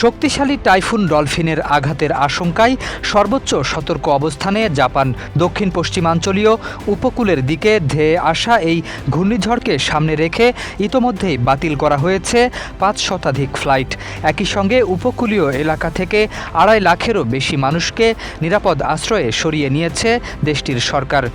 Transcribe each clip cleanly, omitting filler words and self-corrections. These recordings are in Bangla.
শক্তিশালী টাইফুন ডলফিনের আঘাতের আশঙ্কায় সর্বোচ্চ সতর্ক অবস্থানে জাপান দক্ষিণ পশ্চিমাঞ্চলীয় উপকূলের দিকে ধেয়ে আসা এই ঘূর্ণিঝড়কে সামনে রেখে ইতোমধ্যেই বাতিল করা হয়েছে ৫ শতাধিক ফ্লাইট। একই সঙ্গে উপকূলীয় এলাকা থেকে ২.৫ লাখেরও বেশি মানুষকে নিরাপদ আশ্রয়ে সরিয়ে নিয়েছে দেশটির সরকার।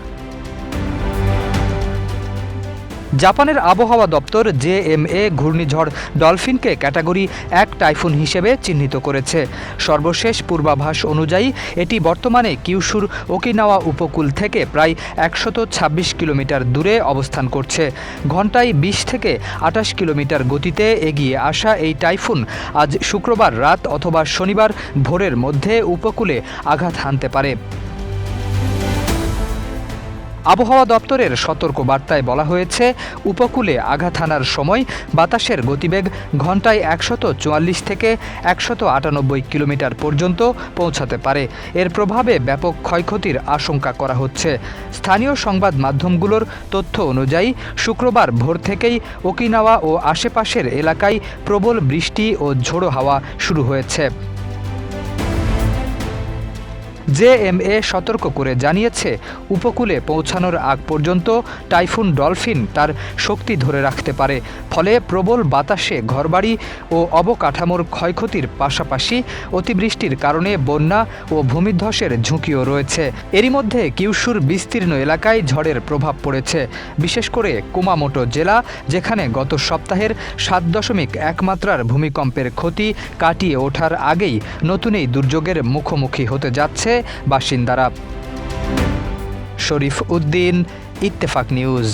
জাপানের আবহাওয়া দপ্তর জেএমএ ঘূর্ণিঝড় ডলফিনকে ক্যাটাগরি ১ টাইফুন হিসেবে চিহ্নিত করেছে। সর্বশেষ পূর্বাভাস অনুযায়ী এটি বর্তমানে কিউশুর ওকিনাওয়া উপকূল থেকে প্রায় ১২৬ কিলোমিটার দূরে অবস্থান করছে। ঘণ্টায় ২০ থেকে ২৮ কিলোমিটার গতিতে এগিয়ে আসা এই টাইফুন আজ শুক্রবার রাত অথবা শনিবার ভোরের মধ্যে উপকূলে আঘাত হানতে পারে। আবহাওয়া দপ্তরের সতর্ক বার্তায় বলা হয়েছে, উপকূলে আঘাত হানার সময় বাতাসের গতিবেগ ঘণ্টায় ১৪৪ থেকে ১৯৮ কিলোমিটার পর্যন্ত পৌঁছাতে পারে। এর প্রভাবে ব্যাপক ক্ষয়ক্ষতির আশঙ্কা করা হচ্ছে। স্থানীয় সংবাদ মাধ্যমগুলোর তথ্য অনুযায়ী শুক্রবার ভোর থেকেই ওকিনাওয়া ও আশেপাশের এলাকায় প্রবল বৃষ্টি ও ঝোড়ো হাওয়া শুরু হয়েছে। জেএমএ সতর্ক করে জানিয়েছে, উপকূলে পৌঁছানোর আগ পর্যন্ত টাইফুন ডলফিন তার শক্তি ধরে রাখতে পারে। ফলে প্রবল বাতাসে ঘরবাড়ি ও অবকাঠামোর ক্ষয়ক্ষতির পাশাপাশি অতিবৃষ্টির কারণে বন্যা ও ভূমিধ্বসের ঝুঁকিও রয়েছে। এরই মধ্যে কিউশুর বিস্তীর্ণ এলাকায় ঝড়ের প্রভাব পড়েছে, বিশেষ করে কুমামোটো জেলা, যেখানে গত সপ্তাহের ৭.১ মাত্রার ভূমিকম্পের ক্ষতি কাটিয়ে ওঠার আগেই নতুন এই দুর্যোগের মুখোমুখি হতে যাচ্ছে বাসিন্দারা। শরীফ উদ্দিন, ইত্তেফাক নিউজ।